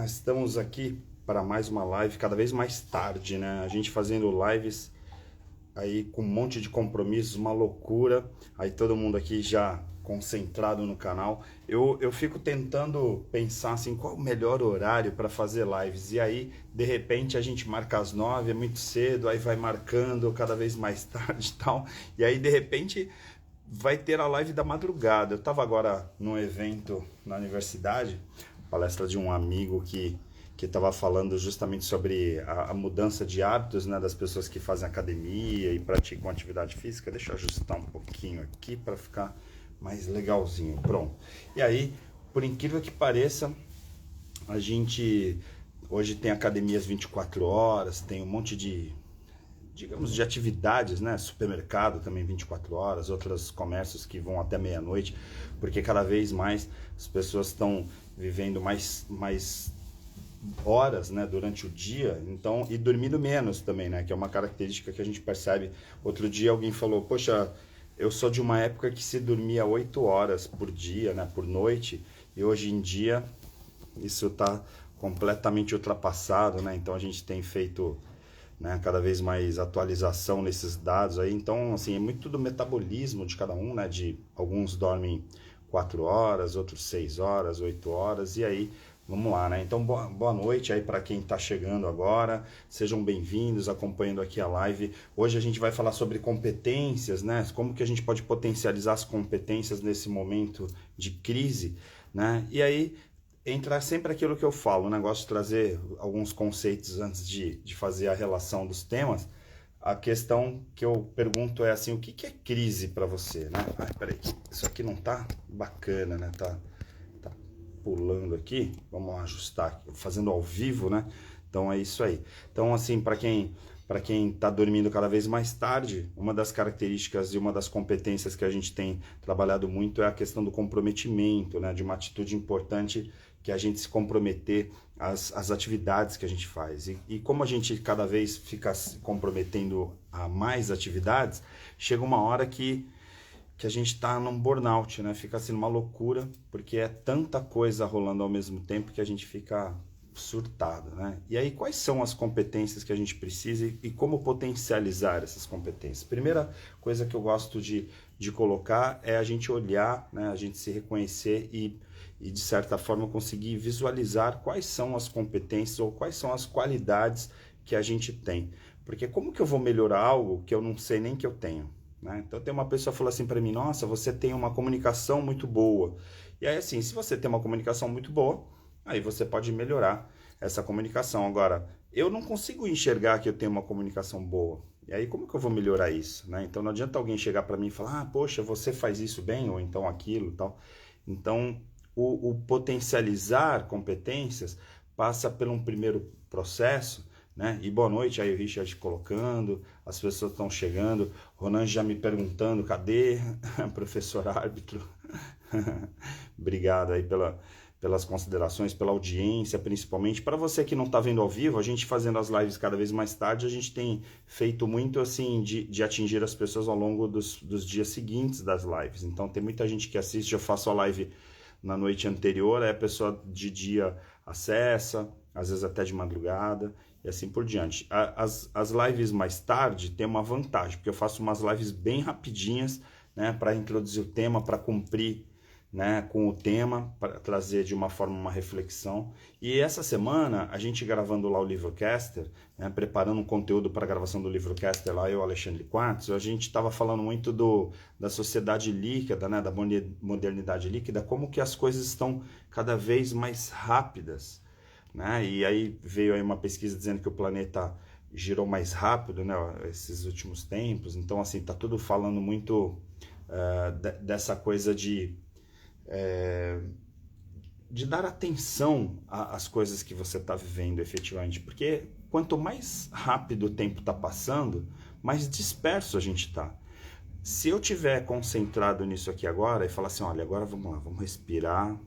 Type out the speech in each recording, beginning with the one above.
Estamos aqui para mais uma live, cada vez mais tarde, né? A gente fazendo lives aí com um monte de compromissos, uma loucura. Aí todo mundo aqui já concentrado no canal. Eu fico tentando pensar assim, qual o melhor horário para fazer lives. E aí, de repente, a gente marca às 9, é muito cedo, aí vai marcando cada vez mais tarde e tal. E aí, de repente, vai ter a live da madrugada. Eu estava agora num evento na universidade, palestra de um amigo que estava falando justamente sobre a mudança de hábitos, né, das pessoas que fazem academia e praticam atividade física. Deixa eu ajustar um pouquinho aqui para ficar mais legalzinho. Pronto. E aí, por incrível que pareça, a gente hoje tem academias 24 horas, tem um monte de, digamos, de atividades, né? Supermercado também 24 horas, outros comércios que vão até meia-noite, porque cada vez mais as pessoas estão vivendo mais horas, né, durante o dia, então, e dormindo menos também, né, que é uma característica que a gente percebe. Outro dia alguém falou, poxa, eu sou de uma época que se dormia 8 horas por dia, né, por noite, e hoje em dia isso está completamente ultrapassado, né, então a gente tem feito, né, cada vez mais atualização nesses dados aí, então, assim, é muito do metabolismo de cada um, né, de alguns dormem 4 horas, outros 6 horas, 8 horas, e aí vamos lá, né? Então, boa noite aí para quem está chegando agora. Sejam bem-vindos, acompanhando aqui a live. Hoje a gente vai falar sobre competências, né? Como que a gente pode potencializar as competências nesse momento de crise, né? E aí entra sempre aquilo que eu falo, né? Gosto de trazer alguns conceitos antes de fazer a relação dos temas. A questão que eu pergunto é assim, o que é crise para você, né? Ai, peraí, isso aqui não tá bacana, né? Tá pulando aqui, vamos ajustar, fazendo ao vivo, né? Então é isso aí. Então, assim, para quem está dormindo cada vez mais tarde, uma das características e uma das competências que a gente tem trabalhado muito é a questão do comprometimento, né? De uma atitude importante, que é a gente se comprometer às atividades que a gente faz. E como a gente cada vez fica se comprometendo a mais atividades, chega uma hora que a gente está num burnout, né? Fica assim uma loucura, porque é tanta coisa rolando ao mesmo tempo que a gente fica surtado, né? E aí, quais são as competências que a gente precisa e como potencializar essas competências? Primeira coisa que eu gosto de colocar é a gente olhar, né? A gente se reconhecer e, de certa forma, conseguir visualizar quais são as competências ou quais são as qualidades que a gente tem. Porque como que eu vou melhorar algo que eu não sei nem que eu tenho? Né? Então tem uma pessoa que falou assim para mim, nossa, você tem uma comunicação muito boa. E aí assim, se você tem uma comunicação muito boa, aí você pode melhorar essa comunicação. Agora, eu não consigo enxergar que eu tenho uma comunicação boa. E aí como que eu vou melhorar isso? Né? Então não adianta alguém chegar para mim e falar, ah, poxa, você faz isso bem, ou então aquilo tal. Então o potencializar competências passa por um primeiro processo, né? E boa noite aí o Richard colocando, as pessoas estão chegando, Ronan já me perguntando, cadê professor árbitro? Obrigado aí pelas considerações, pela audiência, principalmente. Para você que não está vendo ao vivo, a gente fazendo as lives cada vez mais tarde, a gente tem feito muito assim de atingir as pessoas ao longo dos dias seguintes das lives. Então tem muita gente que assiste, eu faço a live na noite anterior, aí a pessoa de dia acessa, às vezes até de madrugada, e assim por diante. As lives mais tarde tem uma vantagem, porque eu faço umas lives bem rapidinhas, né, para introduzir o tema, para cumprir, né, com o tema, para trazer de uma forma uma reflexão. E essa semana, a gente gravando lá o Livrocaster, né, preparando um conteúdo para a gravação do Livrocaster lá, eu, Alexandre Quartz, a gente estava falando muito da sociedade líquida, né, da modernidade líquida, como que as coisas estão cada vez mais rápidas, né? E aí veio aí uma pesquisa dizendo que o planeta girou mais rápido, né, esses últimos tempos. Então, assim, tá tudo falando muito dessa coisa de dar atenção às coisas que você está vivendo efetivamente, porque quanto mais rápido o tempo está passando, mais disperso a gente está. Se eu tiver concentrado nisso aqui agora e falar assim, olha, agora vamos lá, vamos respirar,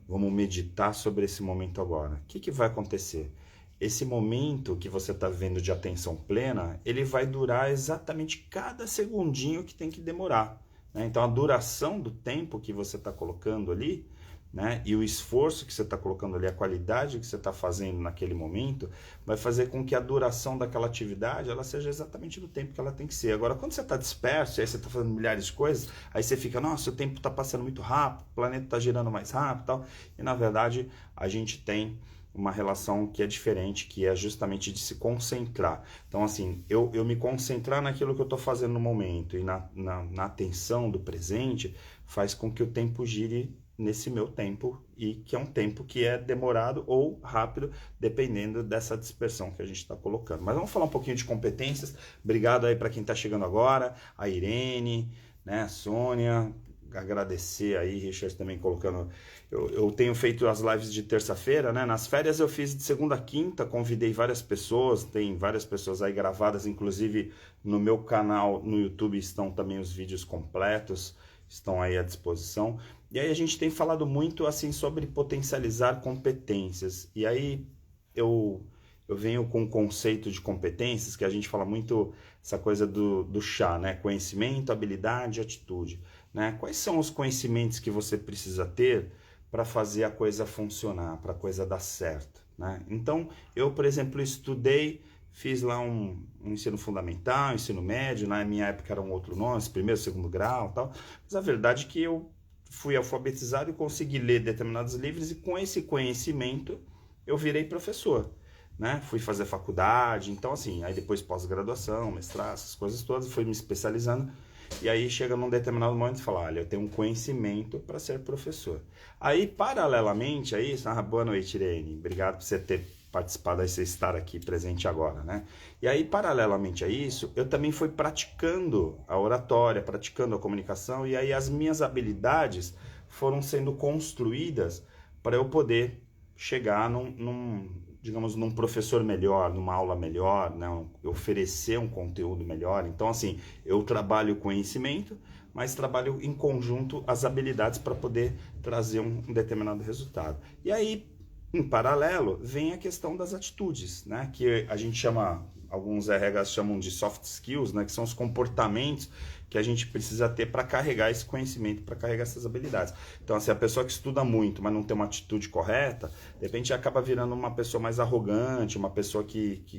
vamos meditar sobre esse momento agora. O que vai acontecer? Esse momento que você está vivendo de atenção plena, ele vai durar exatamente cada segundinho que tem que demorar, né? Então a duração do tempo que você está colocando ali né? E o esforço que você está colocando ali, a qualidade que você está fazendo naquele momento, vai fazer com que a duração daquela atividade ela seja exatamente do tempo que ela tem que ser. Agora, quando você está disperso, e aí você está fazendo milhares de coisas, aí você fica, nossa, o tempo está passando muito rápido, o planeta está girando mais rápido e tal. E na verdade, a gente tem uma relação que é diferente, que é justamente de se concentrar. Então, assim, eu me concentrar naquilo que eu estou fazendo no momento e na atenção do presente faz com que o tempo gire nesse meu tempo e que é um tempo que é demorado ou rápido, dependendo dessa dispersão que a gente está colocando. Mas vamos falar um pouquinho de competências. Obrigado aí para quem está chegando agora, a Irene, né, a Sônia, agradecer aí, Richard também colocando. Eu tenho feito as lives de terça-feira, né? Nas férias eu fiz de segunda a quinta, convidei várias pessoas, tem várias pessoas aí gravadas, inclusive no meu canal no YouTube estão também os vídeos completos, estão aí à disposição. E aí a gente tem falado muito assim sobre potencializar competências. E aí eu venho com o conceito de competências, que a gente fala muito essa coisa do chá, né? Conhecimento, habilidade, atitude, né? Quais são os conhecimentos que você precisa ter para fazer a coisa funcionar, para a coisa dar certo, né? Então, eu, por exemplo, estudei, fiz lá um ensino fundamental, ensino médio, na minha época era um outro nome, primeiro, segundo grau e tal, mas a verdade é que eu fui alfabetizado e consegui ler determinados livros e com esse conhecimento eu virei professor, né? Fui fazer faculdade, então assim, aí depois pós-graduação, mestrado, essas coisas todas, fui me especializando. E aí chega num determinado momento e fala, olha, eu tenho um conhecimento para ser professor. Aí, paralelamente a isso, boa noite, Irene, obrigado por você ter participado, aí você estar aqui presente agora, né? E aí, paralelamente a isso, eu também fui praticando a oratória, praticando a comunicação, e aí as minhas habilidades foram sendo construídas para eu poder chegar digamos, num professor melhor, numa aula melhor, né? Oferecer um conteúdo melhor. Então, assim, eu trabalho o conhecimento, mas trabalho em conjunto as habilidades para poder trazer um determinado resultado. E aí, em paralelo, vem a questão das atitudes, né? Que a gente chama, alguns RHs chamam de soft skills, né? Que são os comportamentos que a gente precisa ter para carregar esse conhecimento, para carregar essas habilidades. Então, assim, a pessoa que estuda muito, mas não tem uma atitude correta, de repente acaba virando uma pessoa mais arrogante, uma pessoa que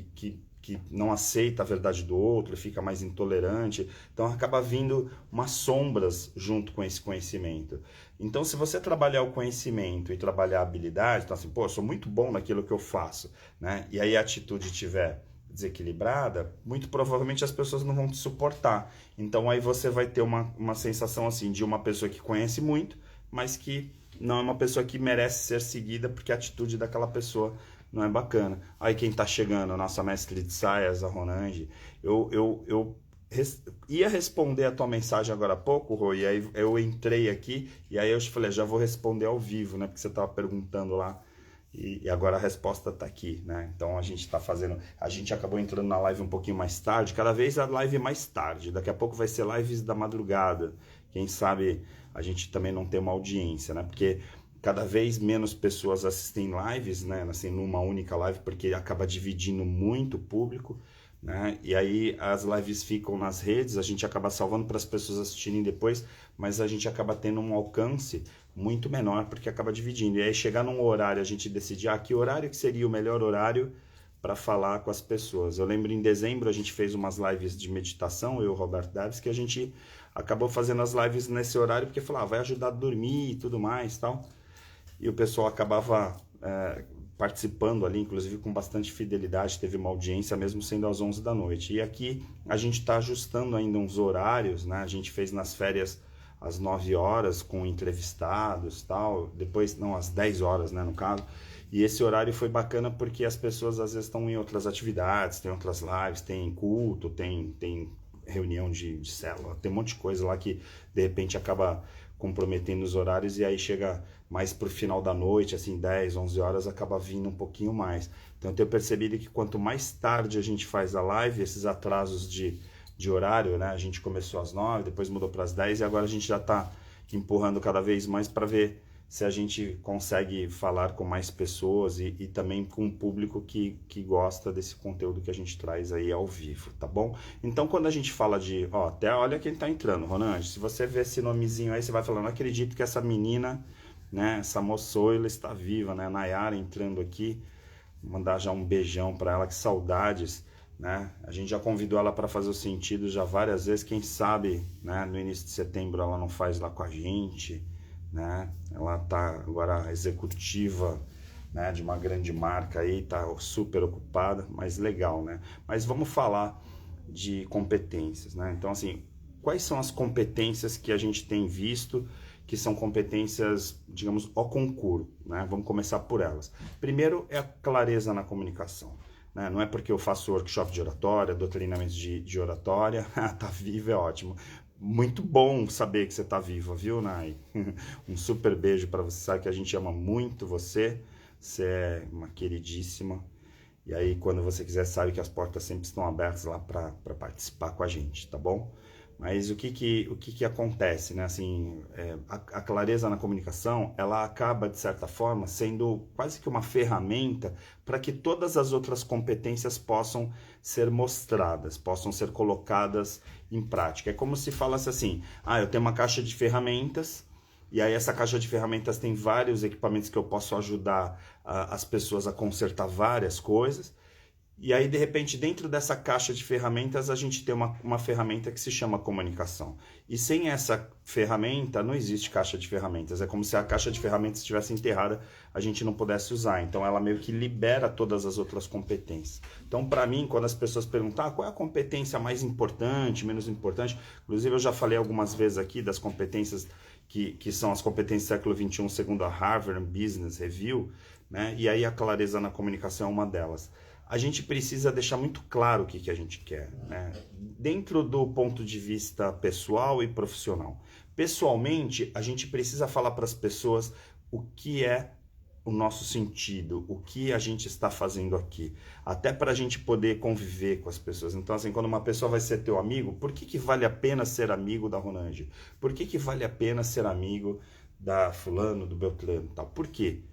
não aceita a verdade do outro, fica mais intolerante. Então, acaba vindo umas sombras junto com esse conhecimento. Então, se você trabalhar o conhecimento e trabalhar a habilidade, então assim, pô, eu sou muito bom naquilo que eu faço, né? E aí a atitude tiver desequilibrada, muito provavelmente as pessoas não vão te suportar. Então aí você vai ter uma sensação assim de uma pessoa que conhece muito, mas que não é uma pessoa que merece ser seguida porque a atitude daquela pessoa não é bacana. Aí quem tá chegando, a nossa mestre de saias, a Ronange, eu ia responder a tua mensagem agora há pouco, Rô, e aí eu entrei aqui e aí eu te falei, já vou responder ao vivo, né? Porque você tava perguntando lá. E agora a resposta está aqui, né? Então a gente está fazendo. A gente acabou entrando na live um pouquinho mais tarde, cada vez a live mais tarde. Daqui a pouco vai ser lives da madrugada. Quem sabe a gente também não tem uma audiência, né? Porque cada vez menos pessoas assistem lives, né? Assim, numa única live, porque acaba dividindo muito o público, né? E aí as lives ficam nas redes, a gente acaba salvando para as pessoas assistirem depois, mas a gente acaba tendo um alcance muito menor porque acaba dividindo. E aí chegar num horário, a gente decidir que horário que seria o melhor horário para falar com as pessoas. Eu lembro em dezembro a gente fez umas lives de meditação, eu e o Roberto Davis, que a gente acabou fazendo as lives nesse horário porque falava, vai ajudar a dormir e tudo mais, tal. E o pessoal acabava participando ali, inclusive com bastante fidelidade, teve uma audiência mesmo sendo às 11 da noite. E aqui a gente está ajustando ainda uns horários, né? A gente fez nas férias às 9 horas com entrevistados, tal, depois não, às 10 horas, né, no caso. E esse horário foi bacana porque as pessoas às vezes estão em outras atividades, tem outras lives, tem culto, tem reunião de célula, tem um monte de coisa lá que de repente acaba comprometendo os horários e aí chega mais pro final da noite, assim, 10, 11 horas, acaba vindo um pouquinho mais. Então eu tenho percebido que quanto mais tarde a gente faz a live, esses atrasos de horário, né? A gente começou às 9, depois mudou para as 10 e agora a gente já está empurrando cada vez mais para ver se a gente consegue falar com mais pessoas e também com um público que gosta desse conteúdo que a gente traz aí ao vivo, tá bom? Então quando a gente fala de, até olha quem tá entrando, Ronange, se você ver esse nomezinho aí, você vai falando, não acredito que essa menina né? Essa moçoila está viva, né? A Nayara entrando aqui, mandar já um beijão para ela, que saudades, né? A gente já convidou ela para fazer o sentido já várias vezes, quem sabe, né? No início de setembro ela não faz lá com a gente, né? Ela tá agora executiva, né? De uma grande marca aí, tá super ocupada, mas legal, né? Mas vamos falar de competências, né? Então, assim, quais são as competências que a gente tem visto que são competências, digamos, ao concurso, né? Vamos começar por elas. Primeiro é a clareza na comunicação, né? Não é porque eu faço workshop de oratória, dou treinamentos de oratória, tá vivo é ótimo. Muito bom saber que você tá viva, viu, Nay? Um super beijo para você, sabe que a gente ama muito você, você é uma queridíssima. E aí, quando você quiser, sabe que as portas sempre estão abertas lá para participar com a gente, tá bom? Mas o que acontece, né? Assim, a clareza na comunicação, ela acaba, de certa forma, sendo quase que uma ferramenta para que todas as outras competências possam ser mostradas, possam ser colocadas em prática. É como se falasse assim, eu tenho uma caixa de ferramentas, e aí essa caixa de ferramentas tem vários equipamentos que eu posso ajudar as pessoas a consertar várias coisas. E aí, de repente, dentro dessa caixa de ferramentas, a gente tem uma ferramenta que se chama comunicação. E sem essa ferramenta, não existe caixa de ferramentas. É como se a caixa de ferramentas estivesse enterrada, a gente não pudesse usar. Então, ela meio que libera todas as outras competências. Então, para mim, quando as pessoas perguntam qual é a competência mais importante, menos importante, inclusive eu já falei algumas vezes aqui das competências que são as competências do século XXI, segundo a Harvard Business Review, né? E aí a clareza na comunicação é uma delas. A gente precisa deixar muito claro o que a gente quer, né? Dentro do ponto de vista pessoal e profissional. Pessoalmente, a gente precisa falar para as pessoas o que é o nosso sentido, o que a gente está fazendo aqui, até para a gente poder conviver com as pessoas. Então, assim, quando uma pessoa vai ser teu amigo, por que vale a pena ser amigo da Ronange? Por que vale a pena ser amigo da fulano, do Beltrano, tal? Por quê?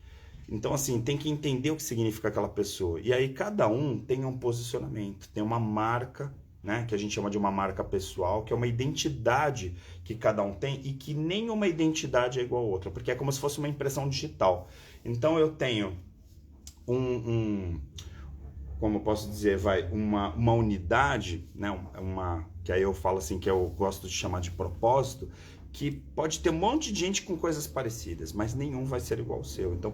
Então, assim, tem que entender o que significa aquela pessoa. E aí cada um tem um posicionamento, tem uma marca, né, que a gente chama de uma marca pessoal, que é uma identidade que cada um tem e que nenhuma identidade é igual a outra, porque é como se fosse uma impressão digital. Então eu tenho como eu posso dizer, uma unidade, né, que aí eu falo assim, que eu gosto de chamar de propósito, que pode ter um monte de gente com coisas parecidas, mas nenhum vai ser igual ao seu. Então,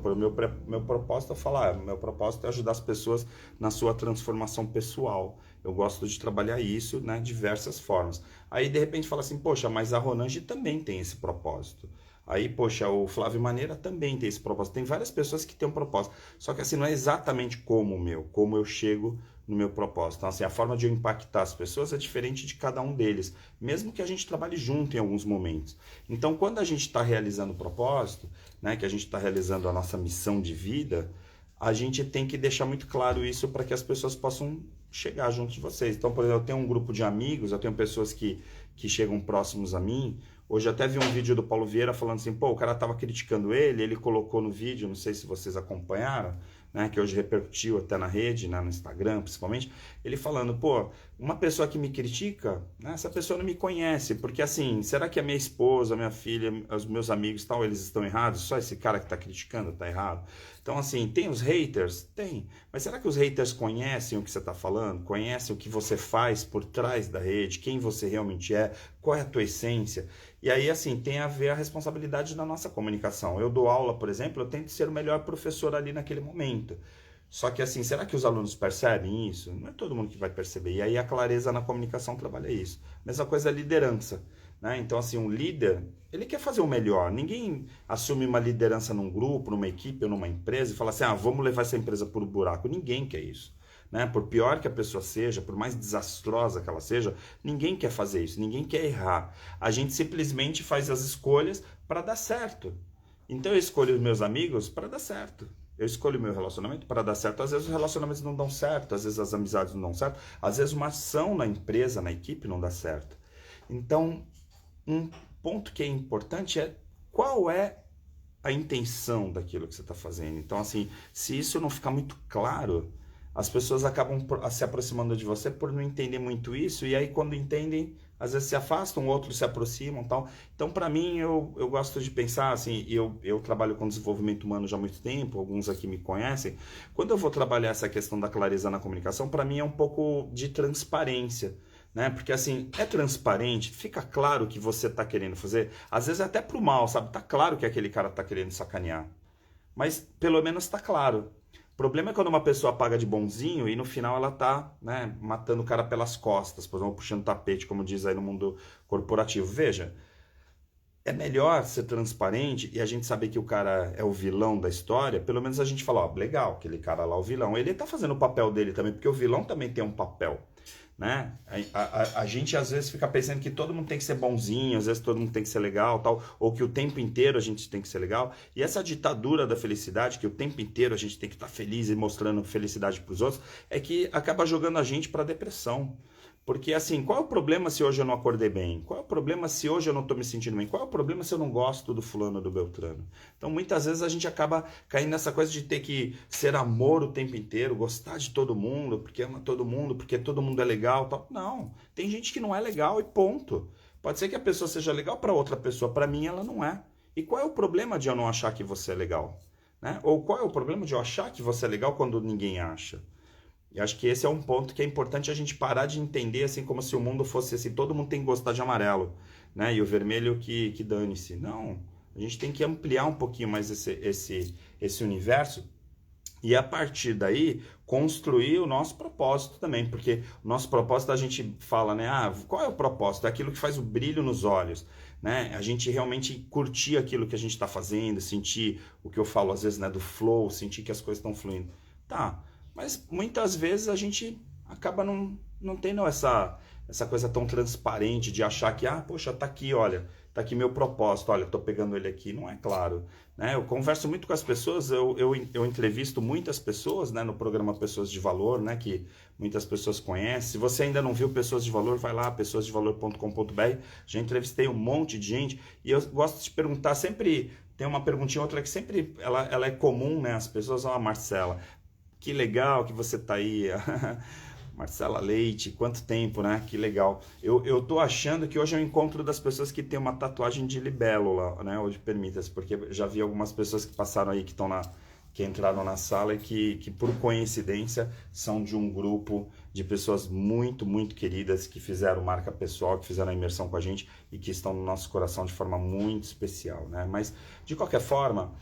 meu propósito é falar, meu propósito é ajudar as pessoas na sua transformação pessoal. Eu gosto de trabalhar isso, né, de diversas formas. Aí, de repente, fala assim, poxa, mas a Ronange também tem esse propósito. Aí, poxa, o Flávio Maneira também tem esse propósito. Tem várias pessoas que têm um propósito. Só que assim, não é exatamente como o meu, como eu chego no meu propósito. Então, assim, a forma de eu impactar as pessoas é diferente de cada um deles, mesmo que a gente trabalhe junto em alguns momentos. Então, quando a gente está realizando o propósito, né, que a gente está realizando a nossa missão de vida, a gente tem que deixar muito claro isso para que as pessoas possam chegar junto de vocês. Então, por exemplo, eu tenho um grupo de amigos, eu tenho pessoas que chegam próximos a mim. Hoje até vi um vídeo do Paulo Vieira falando assim, pô, o cara tava criticando ele colocou no vídeo, não sei se vocês acompanharam, né, que hoje repercutiu até na rede, né, no Instagram principalmente, ele falando, pô, uma pessoa que me critica, né, essa pessoa não me conhece, porque assim, será que a minha esposa, a minha filha, os meus amigos tal, eles estão errados? Só esse cara que tá criticando tá errado? Então assim, tem os haters? Tem, mas será que os haters conhecem o que você tá falando? Conhecem o que você faz por trás da rede, quem você realmente é, qual é a tua essência? E aí, assim, tem a ver a responsabilidade da nossa comunicação. Eu dou aula, por exemplo, eu tento ser o melhor professor ali naquele momento. Só que, assim, será que os alunos percebem isso? Não é todo mundo que vai perceber. E aí a clareza na comunicação trabalha isso. Mesma coisa é a liderança, né? Então, assim, um líder, ele quer fazer o melhor. Ninguém assume uma liderança num grupo, numa equipe ou numa empresa e fala assim, vamos levar essa empresa por um buraco. Ninguém quer isso. Né? Por pior que a pessoa seja, por mais desastrosa que ela seja, ninguém quer fazer isso, ninguém quer errar. A gente simplesmente faz as escolhas para dar certo. Então eu escolho os meus amigos para dar certo. Eu escolho o meu relacionamento para dar certo. Às vezes os relacionamentos não dão certo, às vezes as amizades não dão certo, às vezes uma ação na empresa, na equipe não dá certo. Então, um ponto que é importante é qual é a intenção daquilo que você está fazendo. Então, assim, se isso não ficar muito claro, as pessoas acabam se aproximando de você por não entender muito isso, e aí quando entendem, às vezes se afastam, outros se aproximam, tal. Então, para mim, eu gosto de pensar assim, eu trabalho com desenvolvimento humano já há muito tempo, alguns aqui me conhecem. Quando eu vou trabalhar essa questão da clareza na comunicação, para mim é um pouco de transparência, né? Porque assim, é transparente, fica claro o que você está querendo fazer, às vezes é até pro mal, sabe? Tá claro que aquele cara tá querendo sacanear, mas pelo menos tá claro. O problema é quando uma pessoa paga de bonzinho e no final ela tá, né, matando o cara pelas costas, por exemplo, puxando tapete, como diz aí no mundo corporativo. Veja, é melhor ser transparente e a gente saber que o cara é o vilão da história, pelo menos a gente fala, ó, legal, aquele cara lá é o vilão. Ele tá fazendo o papel dele também, porque o vilão também tem um papel, né? A gente às vezes fica pensando que todo mundo tem que ser bonzinho, às vezes todo mundo tem que ser legal, tal, ou que o tempo inteiro a gente tem que ser legal. E essa ditadura da felicidade, que o tempo inteiro a gente tem que estar feliz e mostrando felicidade para os outros, é que acaba jogando a gente para depressão. Porque assim, qual é o problema se hoje eu não acordei bem? Qual é o problema se hoje eu não estou me sentindo bem? Qual é o problema se eu não gosto do fulano, do Beltrano? Então muitas vezes a gente acaba caindo nessa coisa de ter que ser amor o tempo inteiro, gostar de todo mundo, porque ama todo mundo, porque todo mundo é legal, tal. Não, tem gente que não é legal e ponto. Pode ser que a pessoa seja legal para outra pessoa, para mim ela não é. E qual é o problema de eu não achar que você é legal? Né? Ou qual é o problema de eu achar que você é legal quando ninguém acha? E acho que esse é um ponto que é importante a gente parar de entender, assim, como se o mundo fosse assim, todo mundo tem que gostar de amarelo, né? E o vermelho que dane-se. Não, a gente tem que ampliar um pouquinho mais esse universo e a partir daí construir o nosso propósito também, porque o nosso propósito a gente fala, né? Ah, qual é o propósito? É aquilo que faz o brilho nos olhos, né? A gente realmente curtir aquilo que a gente está fazendo, sentir o que eu falo às vezes, né? Do flow, sentir que as coisas estão fluindo. Tá, mas muitas vezes a gente acaba não tendo essa coisa tão transparente de achar que, ah, poxa, tá aqui, olha, tá aqui meu propósito, olha, tô pegando ele aqui. Não é claro, né? Eu converso muito com as pessoas, eu entrevisto muitas pessoas, né, no programa Pessoas de Valor, né, que muitas pessoas conhecem. Se você ainda não viu Pessoas de Valor, vai lá, pessoasdevalor.com.br. Já entrevistei um monte de gente e eu gosto de perguntar sempre. Tem uma perguntinha, outra que sempre ela é comum, né? As pessoas, ó, Marcela, que legal que você tá aí, Marcela Leite, quanto tempo, né? Que legal. Eu tô achando que hoje é o encontro das pessoas que tem uma tatuagem de libélula, né? Hoje permita-se, porque já vi algumas pessoas que passaram aí, que entraram na sala e que por coincidência são de um grupo de pessoas muito, muito queridas que fizeram marca pessoal, que fizeram a imersão com a gente e que estão no nosso coração de forma muito especial, né? Mas, de qualquer forma,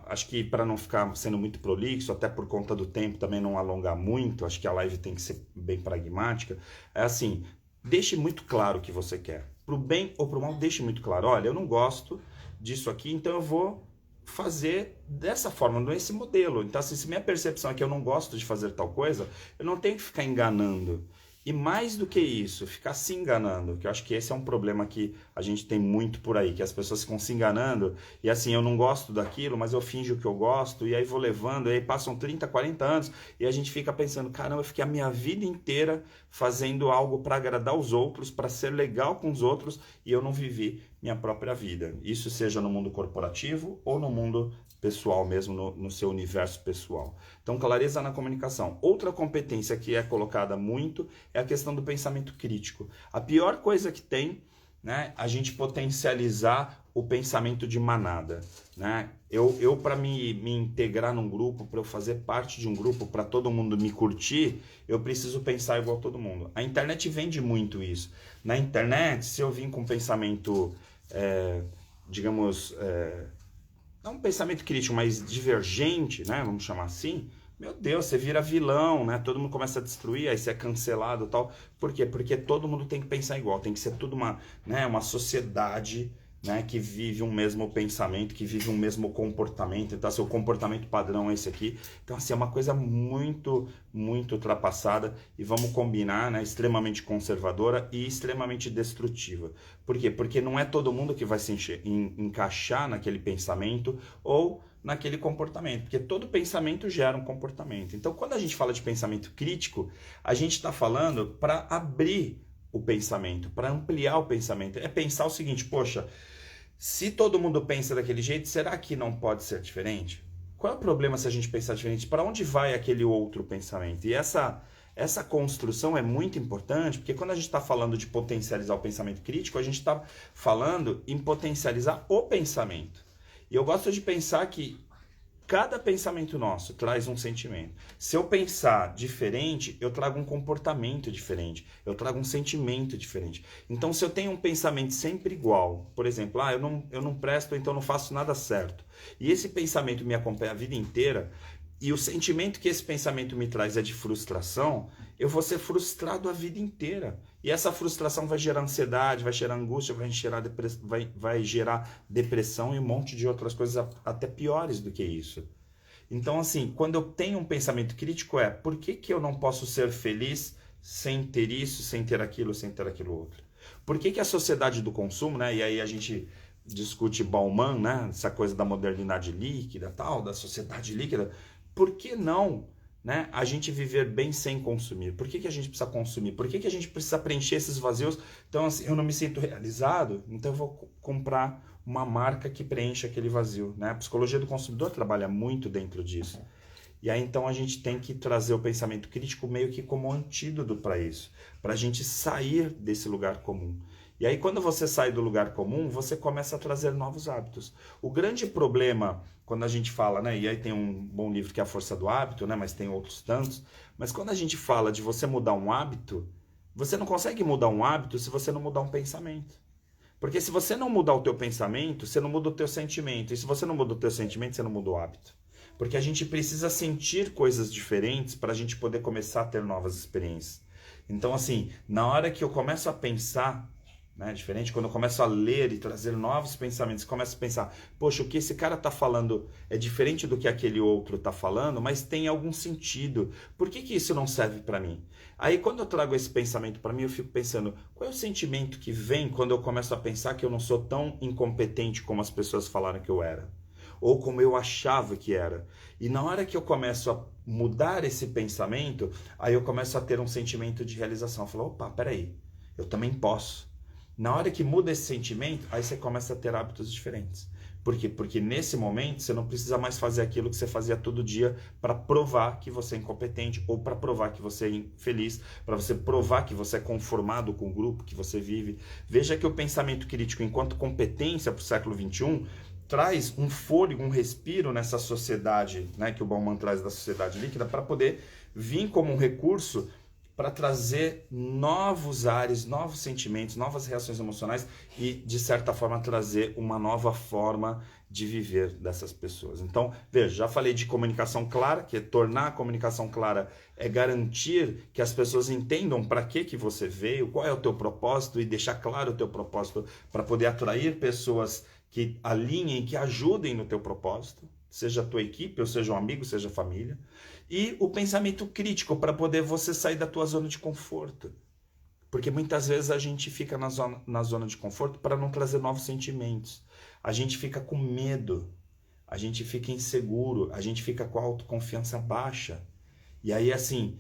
acho que para não ficar sendo muito prolixo, até por conta do tempo também não alongar muito, acho que a live tem que ser bem pragmática, é assim, deixe muito claro o que você quer, pro bem ou pro mal, deixe muito claro, olha, eu não gosto disso aqui, então eu vou fazer dessa forma, nesse modelo. Então, assim, se minha percepção é que eu não gosto de fazer tal coisa, eu não tenho que ficar enganando. E mais do que isso, ficar se enganando, que eu acho que esse é um problema que a gente tem muito por aí, que as pessoas ficam se enganando, e assim, eu não gosto daquilo, mas eu finjo que eu gosto, e aí vou levando, e aí passam 30, 40 anos, e a gente fica pensando, caramba, eu fiquei a minha vida inteira fazendo algo para agradar os outros, para ser legal com os outros, e eu não vivi minha própria vida. Isso seja no mundo corporativo ou no mundo pessoal mesmo, no seu universo pessoal. Então, clareza na comunicação. Outra competência que é colocada muito é a questão do pensamento crítico. A pior coisa que tem, né, a gente potencializar o pensamento de manada, né? Eu para me integrar num grupo, para eu fazer parte de um grupo, para todo mundo me curtir, eu preciso pensar igual todo mundo. A internet vende muito isso. Na internet, se eu vim com um pensamento, digamos, não um pensamento crítico, mas divergente, né? Vamos chamar assim. Meu Deus, você vira vilão, né? Todo mundo começa a destruir, aí você é cancelado e tal. Por quê? Porque todo mundo tem que pensar igual, tem que ser tudo uma sociedade, né, que vive um mesmo pensamento, que vive um mesmo comportamento. Então, seu comportamento padrão é esse aqui. Então, assim, é uma coisa muito, muito ultrapassada e vamos combinar, né, extremamente conservadora e extremamente destrutiva. Por quê? Porque não é todo mundo que vai se encaixar naquele pensamento ou naquele comportamento, porque todo pensamento gera um comportamento. Então, quando a gente fala de pensamento crítico, a gente está falando para abrir o pensamento, para ampliar o pensamento. É pensar o seguinte, poxa, se todo mundo pensa daquele jeito, será que não pode ser diferente? Qual é o problema se a gente pensar diferente? Para onde vai aquele outro pensamento? E essa essa construção é muito importante, porque quando a gente está falando de potencializar o pensamento crítico, a gente está falando em potencializar o pensamento. E eu gosto de pensar que cada pensamento nosso traz um sentimento. Se eu pensar diferente, eu trago um comportamento diferente, eu trago um sentimento diferente. Então, se eu tenho um pensamento sempre igual, por exemplo, eu não presto, então não faço nada certo, e esse pensamento me acompanha a vida inteira, e o sentimento que esse pensamento me traz é de frustração, eu vou ser frustrado a vida inteira. E essa frustração vai gerar ansiedade, vai gerar angústia, vai gerar depressão e um monte de outras coisas até piores do que isso. Então, assim, quando eu tenho um pensamento crítico por que eu não posso ser feliz sem ter isso, sem ter aquilo outro? Por que a sociedade do consumo, né? E aí a gente discute Bauman, né? Essa coisa da modernidade líquida, tal, da sociedade líquida. Por que não, né, a gente viver bem sem consumir? Por que a gente precisa consumir? Por que a gente precisa preencher esses vazios? Então, assim, eu não me sinto realizado, então eu vou comprar uma marca que preencha aquele vazio, né? A psicologia do consumidor trabalha muito dentro disso. E aí, então, a gente tem que trazer o pensamento crítico meio que como antídoto para isso, para a gente sair desse lugar comum. E aí, quando você sai do lugar comum, você começa a trazer novos hábitos. O grande problema, quando a gente fala, né? E aí tem um bom livro que é A Força do Hábito, né? Mas tem outros tantos. Mas quando a gente fala de você mudar um hábito, você não consegue mudar um hábito se você não mudar um pensamento. Porque se você não mudar o teu pensamento, você não muda o teu sentimento. E se você não muda o teu sentimento, você não muda o hábito. Porque a gente precisa sentir coisas diferentes para a gente poder começar a ter novas experiências. Então, assim, na hora que eu começo a pensar, né, diferente, quando eu começo a ler e trazer novos pensamentos, começo a pensar, poxa, o que esse cara está falando é diferente do que aquele outro está falando, mas tem algum sentido. Por que isso não serve para mim? Aí, quando eu trago esse pensamento para mim, eu fico pensando, qual é o sentimento que vem quando eu começo a pensar que eu não sou tão incompetente como as pessoas falaram que eu era? Ou como eu achava que era. E na hora que eu começo a mudar esse pensamento, aí eu começo a ter um sentimento de realização. Eu falo, opa, peraí, eu também posso. Na hora que muda esse sentimento, aí você começa a ter hábitos diferentes. Por quê? Porque nesse momento você não precisa mais fazer aquilo que você fazia todo dia para provar que você é incompetente ou para provar que você é infeliz, para você provar que você é conformado com o grupo que você vive. Veja que o pensamento crítico, enquanto competência para o século XXI, traz um fôlego, um respiro nessa sociedade, né, que o Bauman traz da sociedade líquida, para poder vir como um recurso para trazer novos ares, novos sentimentos, novas reações emocionais e, de certa forma, trazer uma nova forma de viver dessas pessoas. Então, veja, já falei de comunicação clara, que é tornar a comunicação clara é garantir que as pessoas entendam para que você veio, qual é o teu propósito e deixar claro o teu propósito para poder atrair pessoas que alinhem, que ajudem no teu propósito, seja a tua equipe, ou seja um amigo, seja a família. E o pensamento crítico, para poder você sair da tua zona de conforto. Porque muitas vezes a gente fica na zona de conforto para não trazer novos sentimentos. A gente fica com medo, a gente fica inseguro, a gente fica com a autoconfiança baixa. E aí, assim,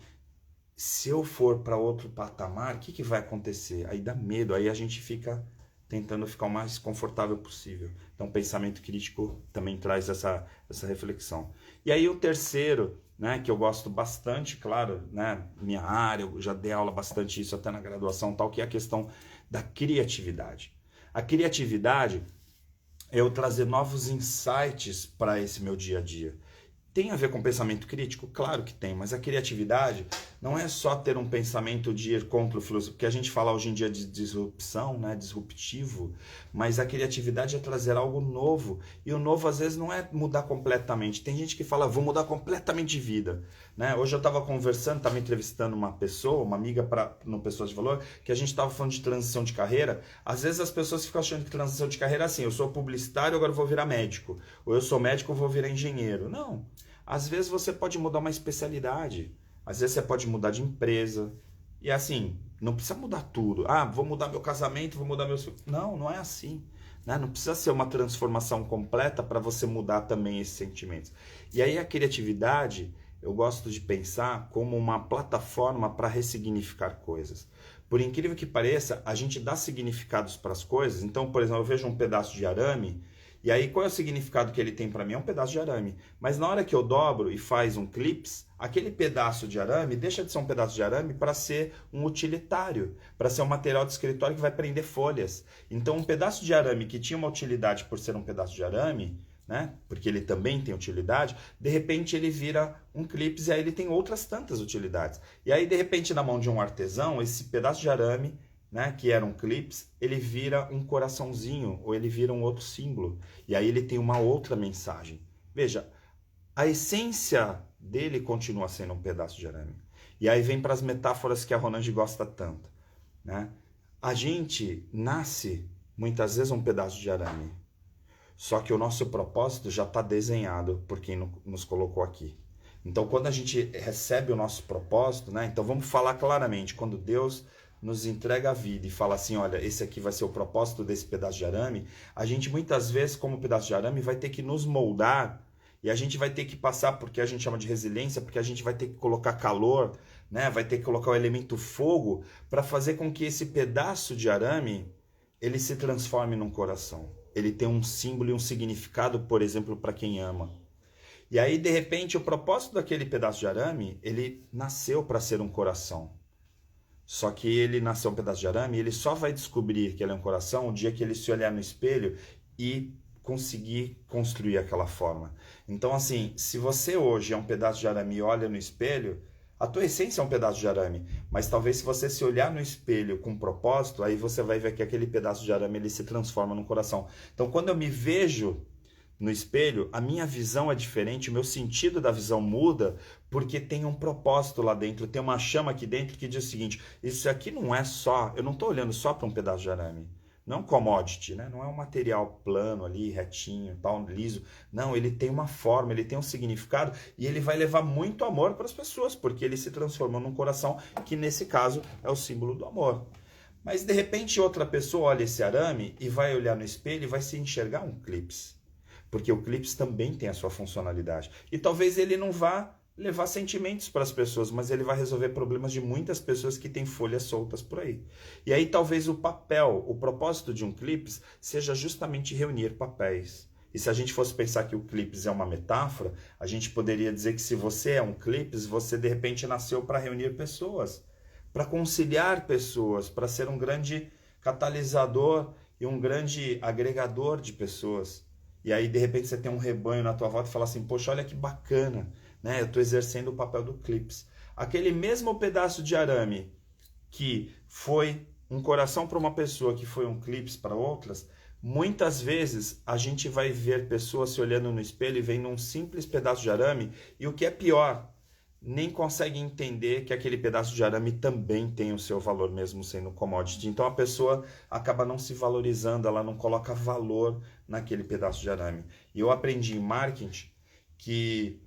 se eu for para outro patamar, o que vai acontecer? Aí dá medo, aí a gente fica tentando ficar o mais confortável possível. Então, o pensamento crítico também traz essa reflexão. E aí, o terceiro, né, que eu gosto bastante, claro, né, minha área, eu já dei aula bastante isso até na graduação, tal, que é a questão da criatividade. A criatividade é eu trazer novos insights para esse meu dia a dia. Tem a ver com pensamento crítico? Claro que tem, mas a criatividade não é só ter um pensamento de ir contra o fluxo, porque a gente fala hoje em dia de disrupção, né, disruptivo, mas a criatividade é trazer algo novo, e o novo às vezes não é mudar completamente. Tem gente que fala, vou mudar completamente de vida, né? Hoje eu estava conversando, estava entrevistando uma pessoa, uma amiga no Pessoas de Valor, que a gente estava falando de transição de carreira. Às vezes as pessoas ficam achando que transição de carreira é assim, eu sou publicitário, agora vou virar médico, ou eu sou médico, vou virar engenheiro. Não. Às vezes você pode mudar uma especialidade, às vezes você pode mudar de empresa, e assim, não precisa mudar tudo. Ah, vou mudar meu casamento, vou mudar meus filhos. Não, não é assim, né? Não precisa ser uma transformação completa para você mudar também esses sentimentos. E aí a criatividade, eu gosto de pensar como uma plataforma para ressignificar coisas. Por incrível que pareça, a gente dá significados para as coisas. Então, por exemplo, eu vejo um pedaço de arame, e aí, qual é o significado que ele tem para mim? É um pedaço de arame. Mas na hora que eu dobro e faz um clips, aquele pedaço de arame deixa de ser um pedaço de arame para ser um utilitário, para ser um material de escritório que vai prender folhas. Então, um pedaço de arame que tinha uma utilidade por ser um pedaço de arame, né? Porque ele também tem utilidade, de repente ele vira um clips e aí ele tem outras tantas utilidades. E aí, de repente, na mão de um artesão, esse pedaço de arame, né, que era um clips, ele vira um coraçãozinho ou ele vira um outro símbolo. E aí ele tem uma outra mensagem. Veja, a essência dele continua sendo um pedaço de arame. E aí vem para as metáforas que a Ronange gosta tanto, né? A gente nasce, muitas vezes, um pedaço de arame. Só que o nosso propósito já está desenhado por quem nos colocou aqui. Então, quando a gente recebe o nosso propósito, né? Então, vamos falar claramente. Quando Deus nos entrega a vida e fala assim, olha, esse aqui vai ser o propósito desse pedaço de arame, a gente muitas vezes, como pedaço de arame, vai ter que nos moldar e a gente vai ter que passar porque a gente chama de resiliência, porque a gente vai ter que colocar calor, né? Vai ter que colocar o elemento fogo para fazer com que esse pedaço de arame ele se transforme num coração. Ele tem um símbolo e um significado, por exemplo, para quem ama. E aí, de repente, o propósito daquele pedaço de arame, ele nasceu para ser um coração. Só que ele nasceu um pedaço de arame e ele só vai descobrir que ele é um coração o dia que ele se olhar no espelho e conseguir construir aquela forma. Então, assim, se você hoje é um pedaço de arame e olha no espelho, a tua essência é um pedaço de arame, mas talvez se você se olhar no espelho com propósito, aí você vai ver que aquele pedaço de arame ele se transforma num coração. Então, quando eu me vejo no espelho, a minha visão é diferente, o meu sentido da visão muda, porque tem um propósito lá dentro, tem uma chama aqui dentro que diz o seguinte, isso aqui não é só, eu não estou olhando só para um pedaço de arame, não é um commodity, né? Não é um material plano ali, retinho, tal, liso, não, ele tem uma forma, ele tem um significado e ele vai levar muito amor para as pessoas, porque ele se transformou num coração, que nesse caso é o símbolo do amor. Mas de repente outra pessoa olha esse arame e vai olhar no espelho e vai se enxergar um clips. Porque o clips também tem a sua funcionalidade. E talvez ele não vá levar sentimentos para as pessoas, mas ele vai resolver problemas de muitas pessoas que têm folhas soltas por aí. E aí talvez o papel, o propósito de um clips seja justamente reunir papéis. E se a gente fosse pensar que o clips é uma metáfora, a gente poderia dizer que se você é um clips, você de repente nasceu para reunir pessoas, para conciliar pessoas, para ser um grande catalisador e um grande agregador de pessoas. E aí, de repente, você tem um rebanho na tua volta e fala assim, poxa, olha que bacana, né? Eu estou exercendo o papel do clips. Aquele mesmo pedaço de arame que foi um coração para uma pessoa, que foi um clips para outras, muitas vezes a gente vai ver pessoas se olhando no espelho e vendo um simples pedaço de arame, e o que é pior, nem consegue entender que aquele pedaço de arame também tem o seu valor, mesmo sendo commodity. Então a pessoa acaba não se valorizando, ela não coloca valor naquele pedaço de arame. E eu aprendi em marketing que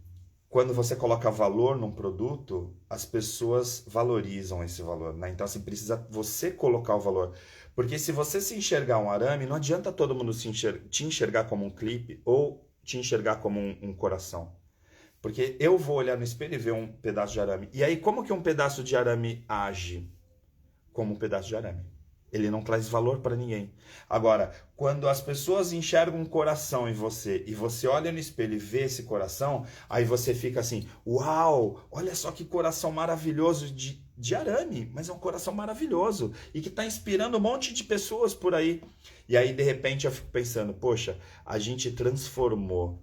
quando você coloca valor num produto, as pessoas valorizam esse valor, né? Então assim, precisa você colocar o valor. Porque se você se enxergar um arame, não adianta todo mundo te enxergar como um clipe ou te enxergar como um coração. Porque eu vou olhar no espelho e ver um pedaço de arame. E aí, como que um pedaço de arame age? Como um pedaço de arame. Ele não traz valor para ninguém. Agora, quando as pessoas enxergam um coração em você e você olha no espelho e vê esse coração, aí você fica assim, uau, olha só que coração maravilhoso de arame, mas é um coração maravilhoso e que está inspirando um monte de pessoas por aí. E aí, de repente, eu fico pensando, poxa, a gente transformou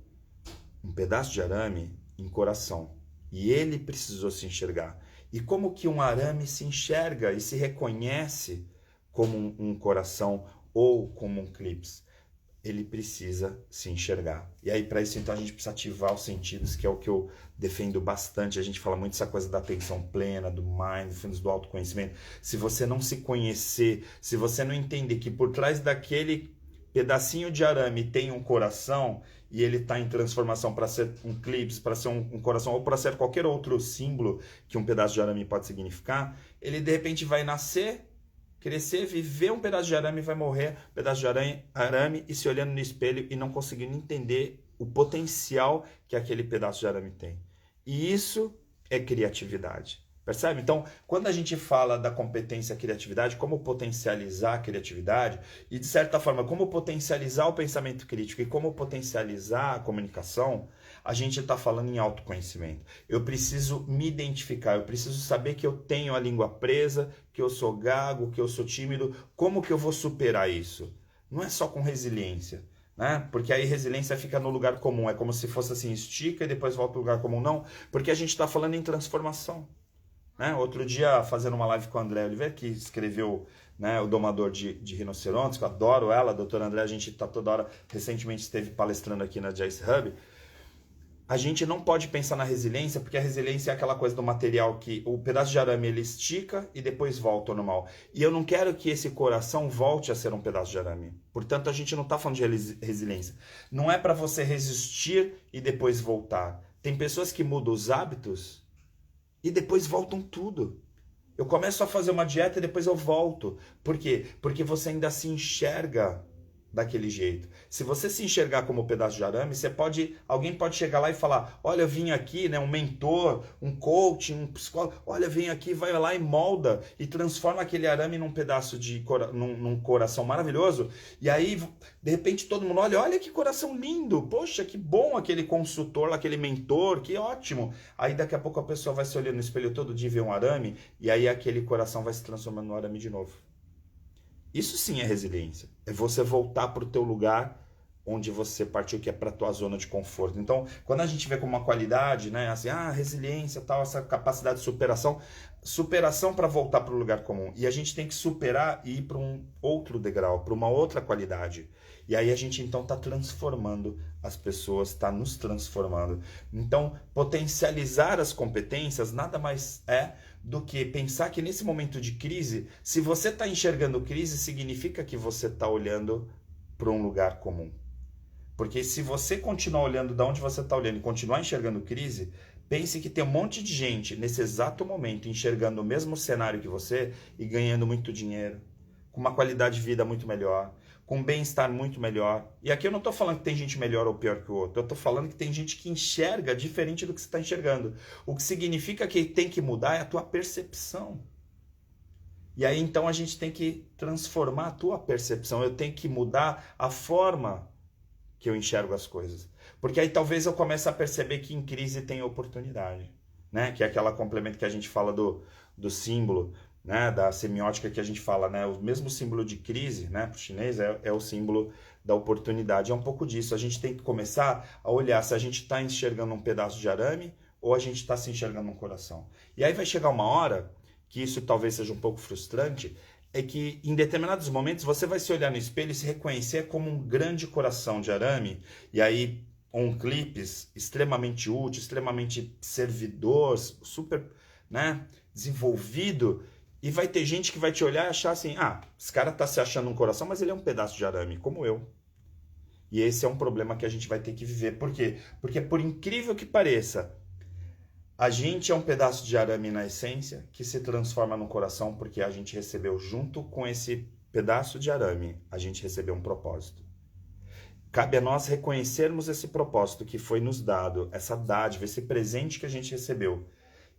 um pedaço de arame em coração. E ele precisou se enxergar. E como que um arame se enxerga e se reconhece como um coração ou como um clips? Ele precisa se enxergar. E aí, para isso, então, a gente precisa ativar os sentidos, que é o que eu defendo bastante. A gente fala muito dessa coisa da atenção plena, do mindfulness, do autoconhecimento. Se você não se conhecer, se você não entender que por trás daquele pedacinho de arame tem um coração e ele está em transformação para ser um clips, para ser um coração ou para ser qualquer outro símbolo que um pedaço de arame pode significar, ele de repente vai nascer, crescer, viver um pedaço de arame e vai morrer, um pedaço de arame e se olhando no espelho e não conseguindo entender o potencial que aquele pedaço de arame tem. E isso é criatividade. Percebe? Então, quando a gente fala da competência e criatividade, como potencializar a criatividade e, de certa forma, como potencializar o pensamento crítico e como potencializar a comunicação, a gente está falando em autoconhecimento. Eu preciso me identificar, eu preciso saber que eu tenho a língua presa, que eu sou gago, que eu sou tímido. Como que eu vou superar isso? Não é só com resiliência, né? Porque aí resiliência fica no lugar comum. É como se fosse assim, estica e depois volta para o lugar comum. Não, porque a gente está falando em transformação. Né? Outro dia, fazendo uma live com a André Oliveira, que escreveu, né, O Domador de Rinocerontes, que eu adoro ela, a doutora André, a gente está toda hora, recentemente esteve palestrando aqui na Jazz Hub. A gente não pode pensar na resiliência, porque a resiliência é aquela coisa do material que o pedaço de arame ele estica e depois volta ao normal. E eu não quero que esse coração volte a ser um pedaço de arame. Portanto, a gente não está falando de resiliência. Não é para você resistir e depois voltar. Tem pessoas que mudam os hábitos e depois voltam tudo. Eu começo a fazer uma dieta e depois eu volto. Por quê? Porque você ainda se enxerga daquele jeito. Se você se enxergar como um pedaço de arame, alguém pode chegar lá e falar, olha, eu vim aqui, né, um mentor, um coach, um psicólogo, olha, vem aqui, vai lá e molda e transforma aquele arame num pedaço num coração maravilhoso. E aí, de repente, todo mundo olha que coração lindo, poxa, que bom aquele consultor, aquele mentor, que ótimo. Aí daqui a pouco a pessoa vai se olhando no espelho todo dia e vê um arame, e aí aquele coração vai se transformando no arame de novo. Isso sim é resiliência. É você voltar para o teu lugar onde você partiu, que é para a tua zona de conforto. Então, quando a gente vê como uma qualidade, né, assim, resiliência, tal, essa capacidade de superação para voltar para o lugar comum. E a gente tem que superar e ir para um outro degrau, para uma outra qualidade. E aí a gente então está transformando as pessoas, está nos transformando. Então, potencializar as competências nada mais é do que pensar que nesse momento de crise, se você está enxergando crise, significa que você está olhando para um lugar comum. Porque se você continuar olhando de onde você está olhando e continuar enxergando crise, pense que tem um monte de gente nesse exato momento enxergando o mesmo cenário que você e ganhando muito dinheiro, com uma qualidade de vida muito melhor, com um bem-estar muito melhor. E aqui eu não estou falando que tem gente melhor ou pior que o outro, eu estou falando que tem gente que enxerga diferente do que você está enxergando. O que significa que tem que mudar é a tua percepção. E aí então a gente tem que transformar a tua percepção, eu tenho que mudar a forma que eu enxergo as coisas. Porque aí talvez eu comece a perceber que em crise tem oportunidade, né? Que é aquela complemento que a gente fala do símbolo, né, da semiótica que a gente fala, né, o mesmo símbolo de crise, né, para o chinês é o símbolo da oportunidade. É um pouco disso. A gente tem que começar a olhar se a gente está enxergando um pedaço de arame ou a gente está se enxergando um coração. E aí vai chegar uma hora que isso talvez seja um pouco frustrante, é que em determinados momentos você vai se olhar no espelho e se reconhecer como um grande coração de arame, e aí um clipes extremamente útil, extremamente servidor, super, né, desenvolvido. E vai ter gente que vai te olhar e achar assim, esse cara tá se achando um coração, mas ele é um pedaço de arame, como eu. E esse é um problema que a gente vai ter que viver. Por quê? Porque por incrível que pareça, a gente é um pedaço de arame na essência que se transforma no coração porque a gente recebeu junto com esse pedaço de arame, a gente recebeu um propósito. Cabe a nós reconhecermos esse propósito que foi nos dado, essa dádiva, esse presente que a gente recebeu.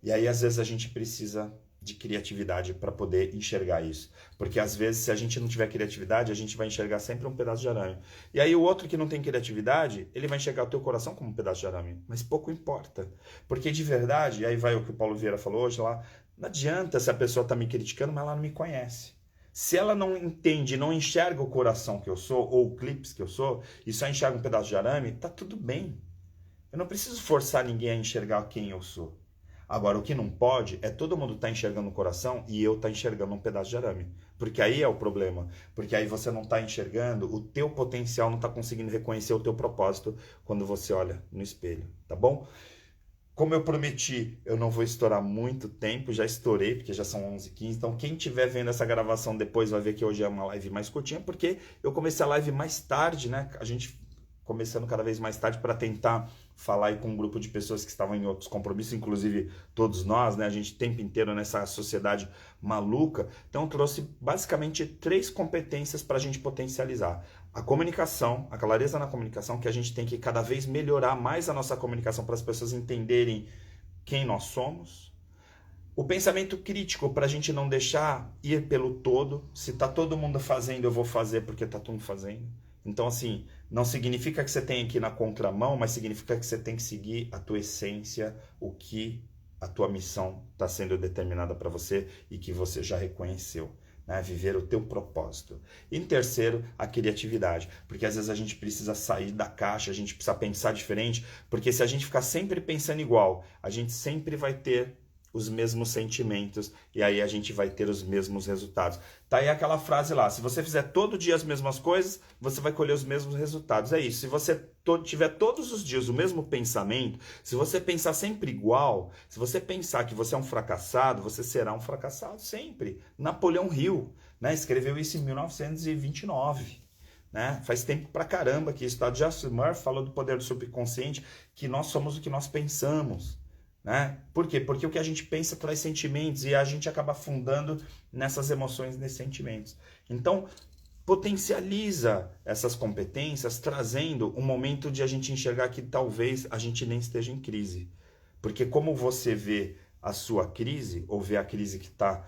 E aí às vezes a gente precisa de criatividade para poder enxergar isso. Porque às vezes, se a gente não tiver criatividade, a gente vai enxergar sempre um pedaço de arame. E aí o outro que não tem criatividade, ele vai enxergar o teu coração como um pedaço de arame. Mas pouco importa. Porque de verdade, aí vai o que o Paulo Vieira falou hoje lá, não adianta se a pessoa está me criticando, mas ela não me conhece. Se ela não entende, não enxerga o coração que eu sou, ou o clipes que eu sou, e só enxerga um pedaço de arame, tá tudo bem. Eu não preciso forçar ninguém a enxergar quem eu sou. Agora, o que não pode é todo mundo estar enxergando o coração e eu estar enxergando um pedaço de arame. Porque aí é o problema. Porque aí você não está enxergando, o teu potencial não está conseguindo reconhecer o teu propósito quando você olha no espelho, tá bom? Como eu prometi, eu não vou estourar muito tempo, já estourei, porque já são 11h15, então quem estiver vendo essa gravação depois vai ver que hoje é uma live mais curtinha, porque eu comecei a live mais tarde, né? A gente começando cada vez mais tarde para tentar falar aí com um grupo de pessoas que estavam em outros compromissos, inclusive todos nós, né? A gente o tempo inteiro nessa sociedade maluca. Então eu trouxe basicamente 3 competências para a gente potencializar. A comunicação, a clareza na comunicação, que a gente tem que cada vez melhorar mais a nossa comunicação para as pessoas entenderem quem nós somos. O pensamento crítico, para a gente não deixar ir pelo todo. Se tá todo mundo fazendo, eu vou fazer porque tá todo mundo fazendo. Então, assim, não significa que você tem que ir na contramão, mas significa que você tem que seguir a tua essência, o que a tua missão está sendo determinada para você e que você já reconheceu. Né? Viver o teu propósito. E em terceiro, a criatividade. Porque às vezes a gente precisa sair da caixa, a gente precisa pensar diferente, porque se a gente ficar sempre pensando igual, a gente sempre vai ter os mesmos sentimentos e aí a gente vai ter os mesmos resultados. Tá aí aquela frase lá, se você fizer todo dia as mesmas coisas, você vai colher os mesmos resultados. É isso, se você tiver todos os dias o mesmo pensamento, se você pensar sempre igual, se você pensar que você é um fracassado, você será um fracassado sempre. Napoleão Hill, né, escreveu isso em 1929. Né? Faz tempo pra caramba que isso, tá? Justin Murphy falou do poder do subconsciente, que nós somos o que nós pensamos. Né? Por quê? Porque o que a gente pensa traz sentimentos e a gente acaba afundando nessas emoções, nesses sentimentos. Então, potencializa essas competências, trazendo um momento de a gente enxergar que talvez a gente nem esteja em crise. Porque como você vê a sua crise, ou vê a crise que está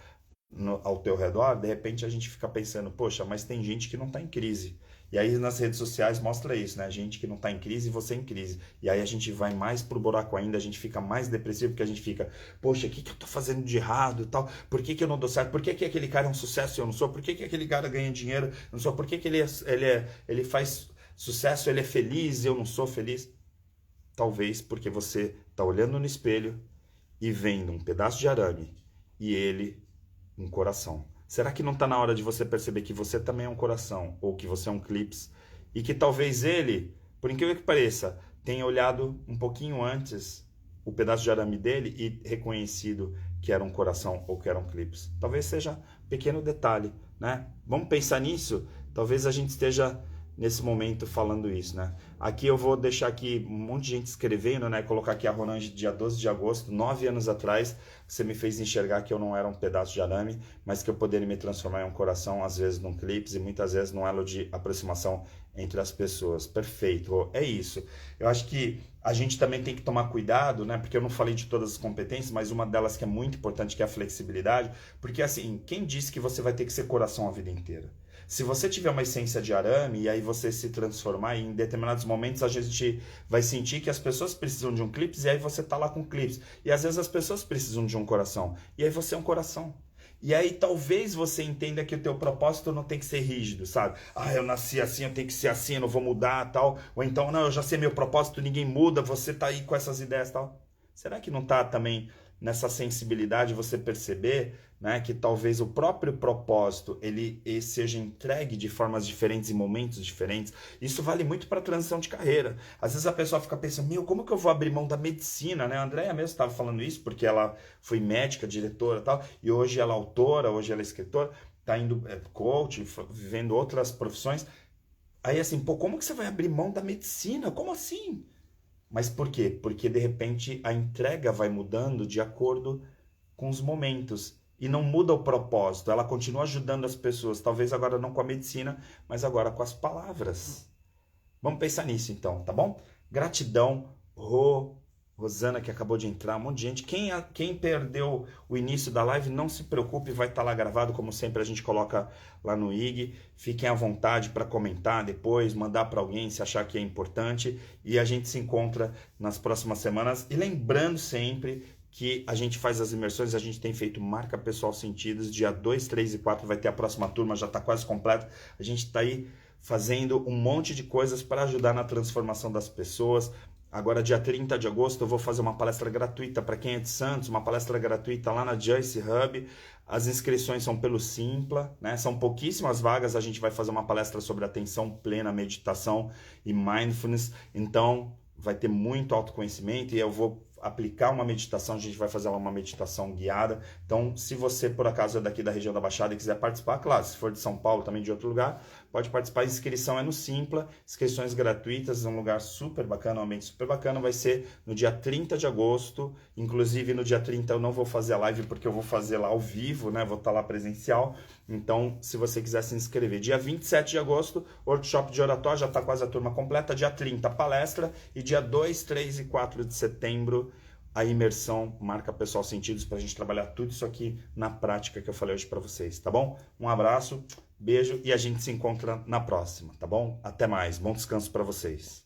ao teu redor, de repente a gente fica pensando, poxa, mas tem gente que não está em crise. E aí nas redes sociais mostra isso, né? Gente que não está em crise e você em crise. E aí a gente vai mais pro buraco ainda, a gente fica mais depressivo, porque a gente fica, poxa, o que eu tô fazendo de errado e tal? Por que eu não dou certo? Por que aquele cara é um sucesso e eu não sou? Por que aquele cara ganha dinheiro e eu não sou? Por que ele faz sucesso, ele é feliz e eu não sou feliz? Talvez porque você tá olhando no espelho e vendo um pedaço de arame e ele um coração. Será que não está na hora de você perceber que você também é um coração, ou que você é um clips, e que talvez ele, por incrível que pareça, tenha olhado um pouquinho antes o pedaço de arame dele e reconhecido que era um coração ou que era um clips? Talvez seja um pequeno detalhe, né? Vamos pensar nisso? Talvez a gente esteja nesse momento falando isso, né? Aqui eu vou deixar aqui um monte de gente escrevendo, né? Colocar aqui a Ronange, dia 12 de agosto, 9 anos atrás, você me fez enxergar que eu não era um pedaço de arame, mas que eu poderia me transformar em um coração, às vezes num clipe e muitas vezes num elo de aproximação entre as pessoas. Perfeito, é isso. Eu acho que a gente também tem que tomar cuidado, né? Porque eu não falei de todas as competências, mas uma delas que é muito importante, que é a flexibilidade, porque assim, quem disse que você vai ter que ser coração a vida inteira? Se você tiver uma essência de arame e aí você se transformar, em determinados momentos a gente vai sentir que as pessoas precisam de um clips e aí você tá lá com clips. E às vezes as pessoas precisam de um coração e aí você é um coração. E aí talvez você entenda que o teu propósito não tem que ser rígido, sabe? Ah, eu nasci assim, eu tenho que ser assim, eu não vou mudar, tal. Ou então, não, eu já sei meu propósito, ninguém muda, você tá aí com essas ideias, tal. Será que não tá também nessa sensibilidade você perceber, né, que talvez o próprio propósito ele seja entregue de formas diferentes em momentos diferentes? Isso vale muito para transição de carreira. Às vezes a pessoa fica pensando, meu, como que eu vou abrir mão da medicina, né? A Andrea mesmo estava falando isso porque ela foi médica, diretora e tal, e hoje ela é autora, hoje ela é escritora, está indo coach, vivendo outras profissões. Aí assim, pô, como que você vai abrir mão da medicina? Como assim? Mas por quê? Porque de repente a entrega vai mudando de acordo com os momentos e não muda o propósito. Ela continua ajudando as pessoas, talvez agora não com a medicina, mas agora com as palavras. Vamos pensar nisso então, tá bom? Gratidão, Rosana que acabou de entrar, um monte de gente. Quem perdeu o início da live, não se preocupe, vai estar lá gravado, como sempre a gente coloca lá no IG. Fiquem à vontade para comentar depois, mandar para alguém se achar que é importante. E a gente se encontra nas próximas semanas. E lembrando sempre que a gente faz as imersões, a gente tem feito Marca Pessoal Sentidos, dia 2, 3 e 4 vai ter a próxima turma, já está quase completa. A gente está aí fazendo um monte de coisas para ajudar na transformação das pessoas. Agora, dia 30 de agosto, eu vou fazer uma palestra gratuita para quem é de Santos, uma palestra gratuita lá na Joyce Hub. As inscrições são pelo Simpla, né? São pouquíssimas vagas, a gente vai fazer uma palestra sobre atenção plena, meditação e mindfulness. Então, vai ter muito autoconhecimento e eu vou aplicar uma meditação, a gente vai fazer uma meditação guiada. Então, se você, por acaso, é daqui da região da Baixada e quiser participar, claro, se for de São Paulo, também de outro lugar, pode participar. A inscrição é no Simpla, inscrições gratuitas, é um lugar super bacana, um ambiente super bacana. Vai ser no dia 30 de agosto, inclusive no dia 30 eu não vou fazer a live porque eu vou fazer lá ao vivo, né? Vou estar lá presencial. Então, se você quiser se inscrever, dia 27 de agosto, workshop de oratória, já está quase a turma completa. Dia 30, palestra. E dia 2, 3 e 4 de setembro, a imersão marca pessoal sentidos para a gente trabalhar tudo isso aqui na prática que eu falei hoje para vocês, tá bom? Um abraço, beijo e a gente se encontra na próxima, tá bom? Até mais, bom descanso para vocês.